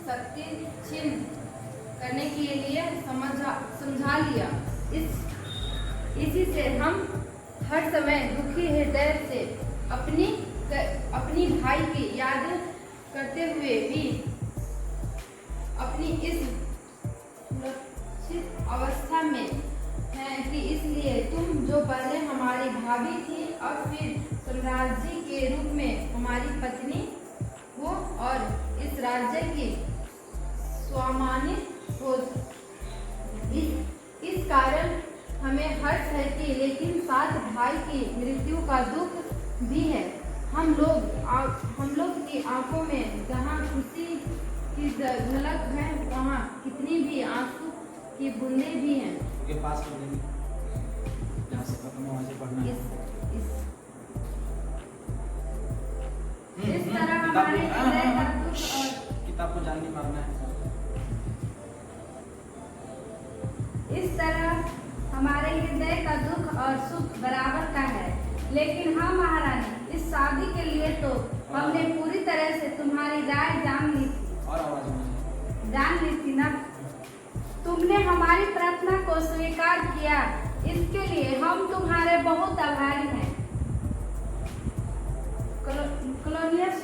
शक्ति छीन करने के लिए समझा लिया। इसी से हम हर समय दुखी हृदय से अपनी भाई की याद करते हुए भी अपनी इस सुरक्षित अवस्था में हैं कि इसलिए तुम जो पहले हमारी भाभी थी और फिर सम्राज्ञी के रूप में हमारी पत्नी हो और इस राज्य की स्वामानी हो। इस कारण हमें हर्ष है कि लेकिन साथ भाई की मृत्यु का दुख भी है। हम लोग की आंखों में जहाँ खुशी की झलक है वहाँ कितनी भी आंसू की बूंदें भी हैं। के पास कर देंगे जहाँ से खत्म वहाँ से पढ़ना है। इस तरह हमारे हृदय का दुख और किताब को जान के मारना है। इस तरह हमारे हृदय का दुख और सुख बराबर का है। लेकिन हाँ महारानी, इस शादी के लिए तो हमने पूरी तरह से तुम्हारी राय जान ली थी। और आवाज जान ली थी ना। तुमने हमारी प्रार्थना को स्वीकार किया, इसके लिए हम तुम्हारे बहुत आभारी हैं। क्लोनियस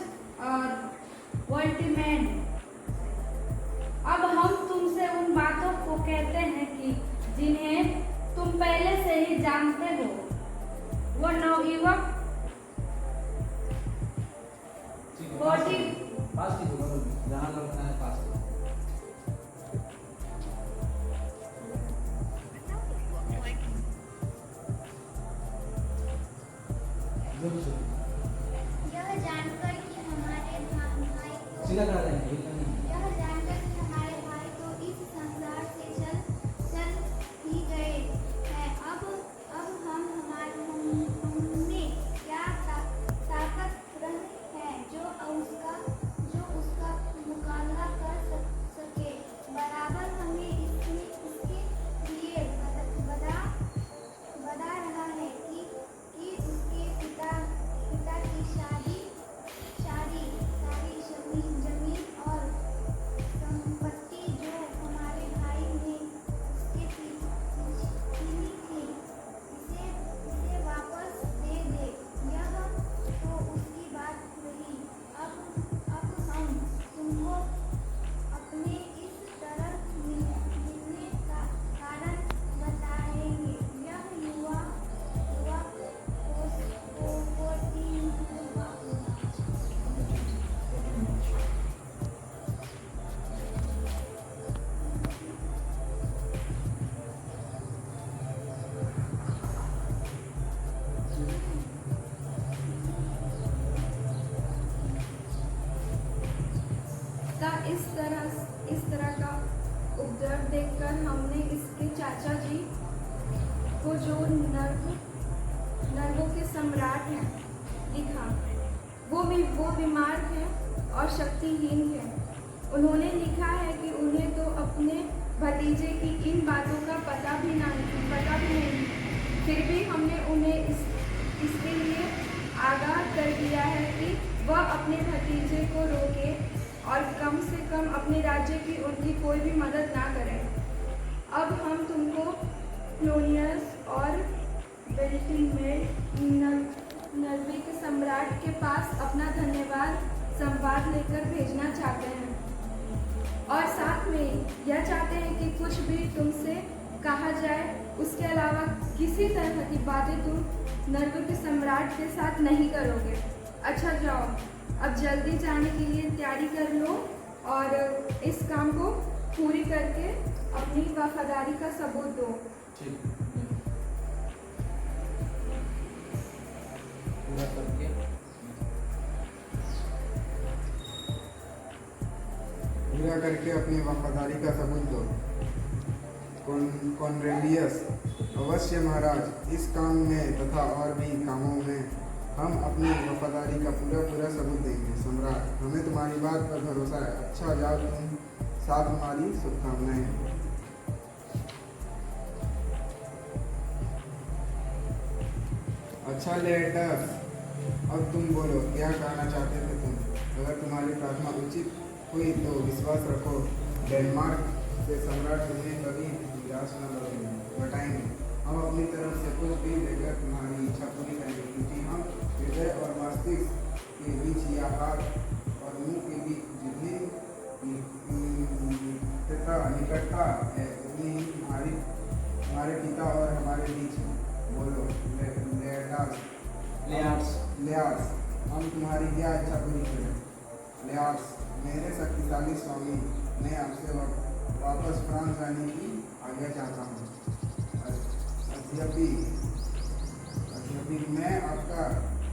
और वोल्टीमैन, अब हम तुमसे उन बातों को कहते हैं कि जिन्हें तुम पहले से ही जानते हो। वो नवयुवक पास की होगा जहाँ लगना है पास। यह जानकर कि हमारे भाई को सीधा करा देंगे। यह जानकर कि हमारे भाई तो इस संसार से चल ही गए हैं। अब हम में क्या ताकत रही है जो उसका मुकाबला कर सके। बराबर हमें इसके लिए बता रहा है कि उसके पिता की सारी जमीन और संपत्ति जो हमारे भाई ने उसके छीनी थी इसे वापस दे दे। यह तो उसकी बात रही। अब हम तुमको अपने इस तरह मिलने का कारण बताएंगे। यह युवा इस तरह का उपद्रव देखकर हमने इसके चाचा जी को, जो नर्वों के सम्राट हैं, लिखा। वो बीमार थे और शक्तिहीन थे। उन्होंने लिखा है कि उन्हें तो अपने भतीजे की इन बातों का पता भी नहीं। फिर भी हमने उन्हें इसके लिए आगाह कर दिया है कि वह अपने भतीजे को रोके और कम से कम अपने राज्य की उनकी कोई भी मदद ना करें। अब हम तुमको क्लोनियस और नर्वे के सम्राट के पास अपना धन्यवाद संवाद लेकर भेजना चाहते हैं और साथ में यह चाहते हैं कि कुछ भी तुमसे कहा जाए, उसके अलावा किसी तरह की बातें तुम नर्वे के सम्राट के साथ नहीं करोगे। अच्छा जाओ, अब जल्दी जाने के लिए तैयारी कर लो और इस काम को पूरी करके अपनी वफादारी का सबूत दो। पूरा करके अपनी वफादारी का सबूत दो। कॉर्नेलियस, अवश्य महाराज, इस काम में तथा और भी कामों में हम अपनी वफादारी का पूरा सबूत देंगे। सम्राट, हमें तुम्हारी बात पर भरोसा है। अच्छा जाओ, तुम साथ हमारी शुभकामनाएं। अच्छा लेटर्स, अब तुम बोलो, क्या कहना चाहते थे तुम? अगर तुम्हारी प्रार्थना उचित हुई तो विश्वास रखो डेनमार्क से सम्राट तुम्हें कभी निराश न घटाएंगे। हम अपनी तरफ से कुछ भी देकर तुम्हारी इच्छा पूरी करेंगे, क्योंकि हम हृदय और मस्तिष्क के बीच या हाथ और मुंह के बीच जितनी निकटता है उतनी ही हमारे पिता और हमारे बीच है। बोलो लेआर्स, हम तुम्हारी क्या इच्छा पूरी करें। लेआर्स, मेरे शक्तिशाली स्वामी, मैं आपसे वापस फ्रांस जाने की आज्ञा चाहता हूँ। यद्यपि मैं आपका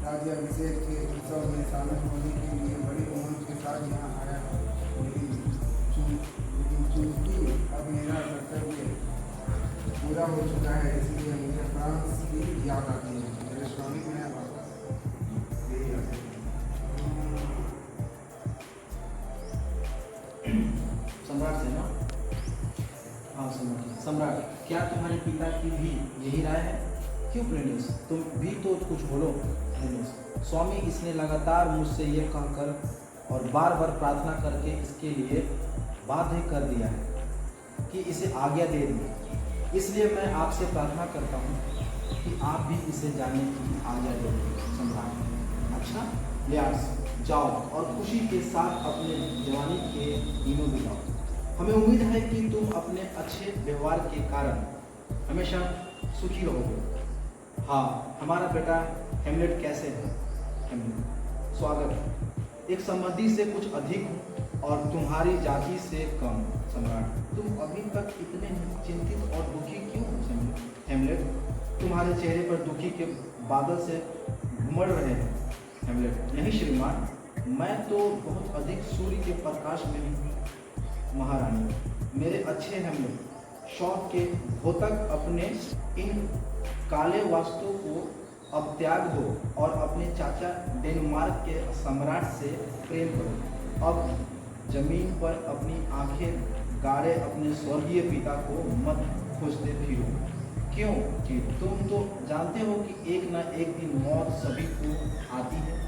राज्याभिषेक के उत्सव में शामिल होने के लिए बड़ी उमंग के साथ यहाँ आया हूँ, लेकिन चूंकि अब मेरा कर्तव्य पूरा हो चुका है, इसलिए मुझे फ्रांस की याद आती है। मेरे स्वामी, मैं वापस यही आते सम्राट से ना? हाँ सम्राट, क्या तुम्हारे पिता की भी यही राय है? क्यों प्रिंस, तुम भी तो कुछ बोलो। प्रिंस, स्वामी, इसने लगातार मुझसे ये कहकर और बार बार प्रार्थना करके इसके लिए बाध्य कर दिया है कि इसे आज्ञा दे दी। इसलिए मैं आपसे प्रार्थना करता हूँ कि आप भी इसे जाने की आज्ञा दे दें। सम्राट, अच्छा लियास, जाओ और खुशी के साथ अपने जवानी के दिनों बिताओ। हमें उम्मीद है कि तुम अपने अच्छे व्यवहार के कारण हमेशा सुखी रहोगे। हाँ, हमारा बेटा हेमलेट कैसे है? हेमलेट, स्वागत। एक संबंधी से कुछ अधिक हूँ और तुम्हारी जाति से कम। सम्राट, तुम अभी तक इतने चिंतित और दुखी क्यों हो? हेमलेट, तुम्हारे चेहरे पर दुखी के बादल से घुमड़ रहे हैं। हेमलेट, नहीं श्रीमान, मैं तो बहुत अधिक सूर्य के प्रकाश में हूँ। महारानी, मेरे अच्छे हेमलेट, शौक के घोतक, अपने इन काले वास्तु को अब त्याग दो और अपने चाचा डेनमार्क के सम्राट से प्रेम करो। अब जमीन पर अपनी आंखें गाड़े अपने स्वर्गीय पिता को मत खोजते फिरो, क्योंकि तुम तो जानते हो कि एक न एक दिन मौत सभी को आती है।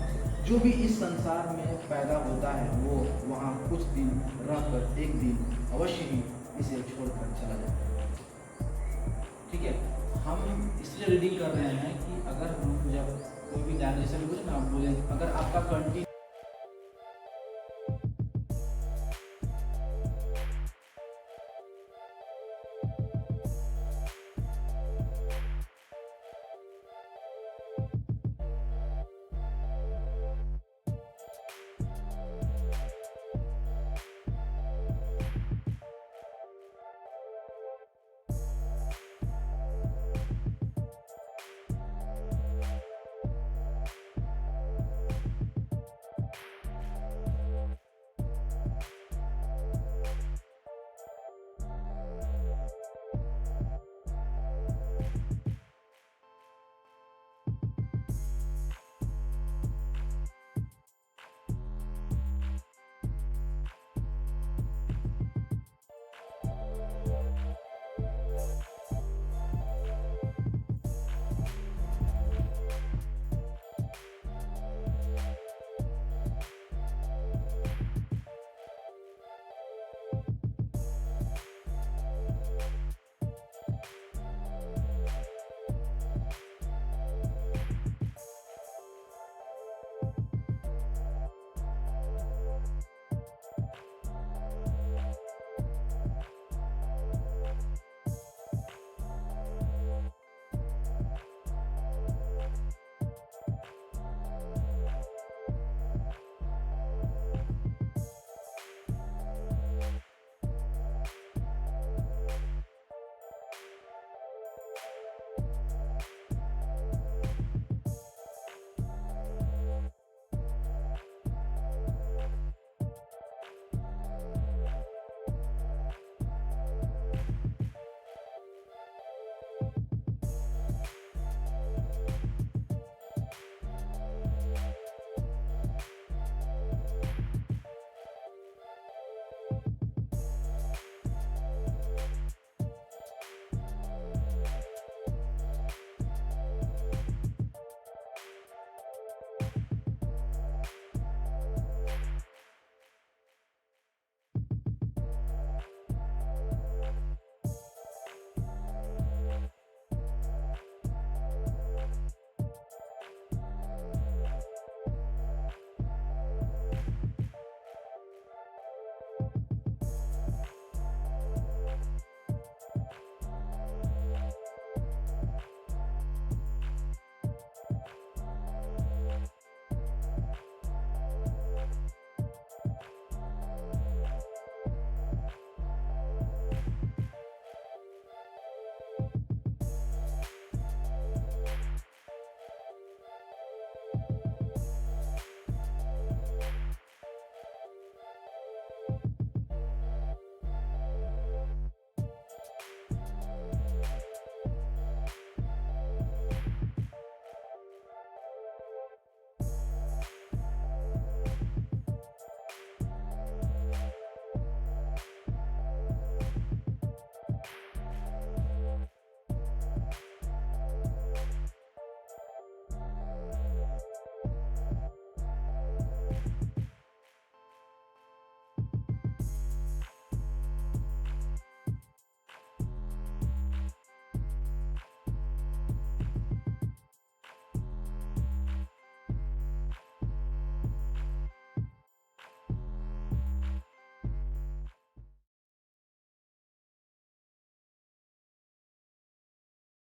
जो भी इस संसार में पैदा होता है वो वहाँ कुछ दिन रहकर एक दिन अवश्य ही इसे छोड़कर चला जाता है। ठीक है, हम इसलिए रीडिंग कर रहे हैं कि अगर हम जब कोई भी ज्ञान जैसे भी कुछ ना आप बोले, अगर आपका कंटिन्यू